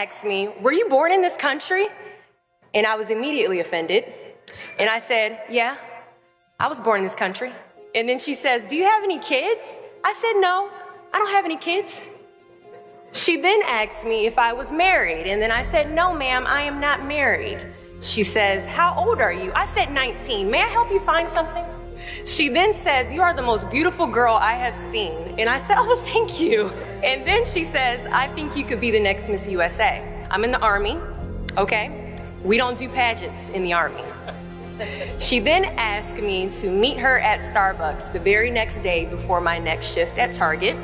asked me, "Were you born in this country?" And I was immediately offended. And I said, "Yeah, I was born in this country." And then she says, "Do you have any kids?" I said, "No, I don't have any kids." She then asked me if I was married. And then I said, "No, ma'am, I am not married." She says, "How old are you?" I said, 19. "May I help you find something?" She then says, "You are the most beautiful girl I have seen." And I said, "Oh, thank you." And then she says, "I think you could be the next Miss USA." I'm in the Army, okay? We don't do pageants in the Army. She then asked me to meet her at Starbucks the very next day before my next shift at Target.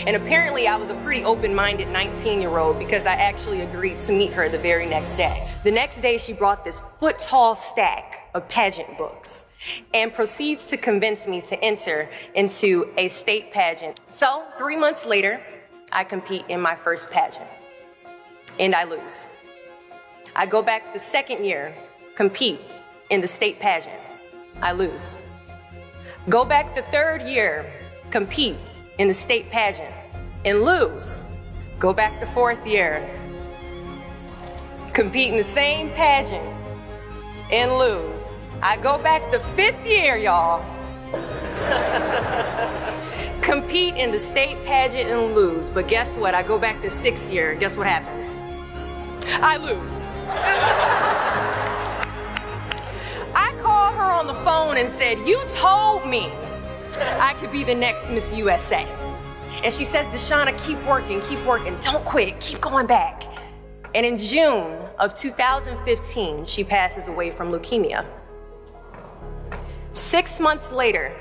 And apparently I was a pretty open-minded 19-year-old because I actually agreed to meet her the very next day. The next day she brought this foot-tall stack of pageant books and proceeds to convince me to enter into a state pageant. So 3 months later, I compete in my first pageant and I lose. I go back the second year, compete in the state pageant. I lose. Go back the third year, compete in the state pageant and lose. Go back the fourth year, compete in the same pageant and lose. I go back the fifth year, y'all. Compete in the state pageant and lose. But guess what? I go back the sixth year. Guess what happens? I lose. I called her on the phone and said, "You told me I could be the next Miss USA." And she says, "Deshauna, keep working, don't quit, keep going back." And in June of 2015, she passes away from leukemia. 6 months later,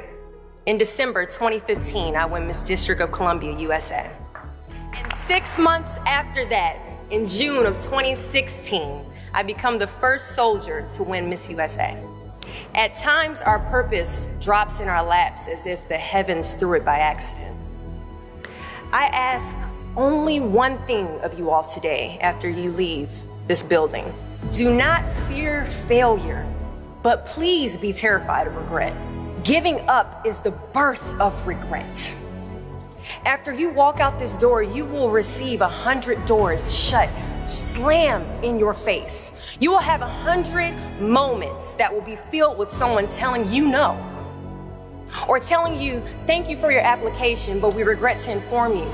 in December 2015, I win Miss District of Columbia, USA. And 6 months after that, in June of 2016, I become the first soldier to win Miss USA. At times, our purpose drops in our laps as if the heavens threw it by accident. I ask only one thing of you all today after you leave this building. Do not fear failure, but please be terrified of regret. Giving up is the birth of regret. After you walk out this door, you will receive 100 doors shut, slam in your face. You will have 100 moments that will be filled with someone telling you no, or telling you, "Thank you for your application, but we regret to inform you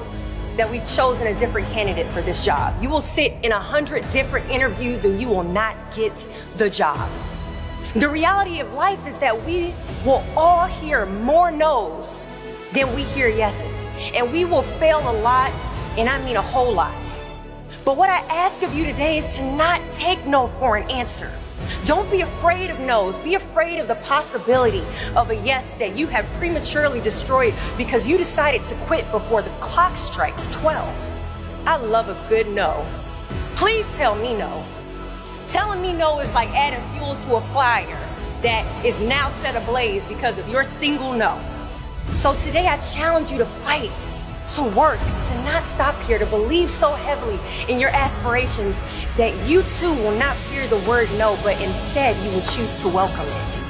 that we've chosen a different candidate for this job." You will sit in 100 different interviews and you will not get the job. The reality of life is that we will all hear more no's than we hear yeses. And we will fail a lot, and I mean a whole lot. But what I ask of you today is to not take no for an answer. Don't be afraid of no's. Be afraid of the possibility of a yes that you have prematurely destroyed because you decided to quit before the clock strikes 12. I love a good no. Please tell me no. Telling me no is like adding fuel to a fire that is now set ablaze because of your single no. So today I challenge you to fight, to work, to not stop here, to believe so heavily in your aspirations that you too will not fear the word no, but instead you will choose to welcome it.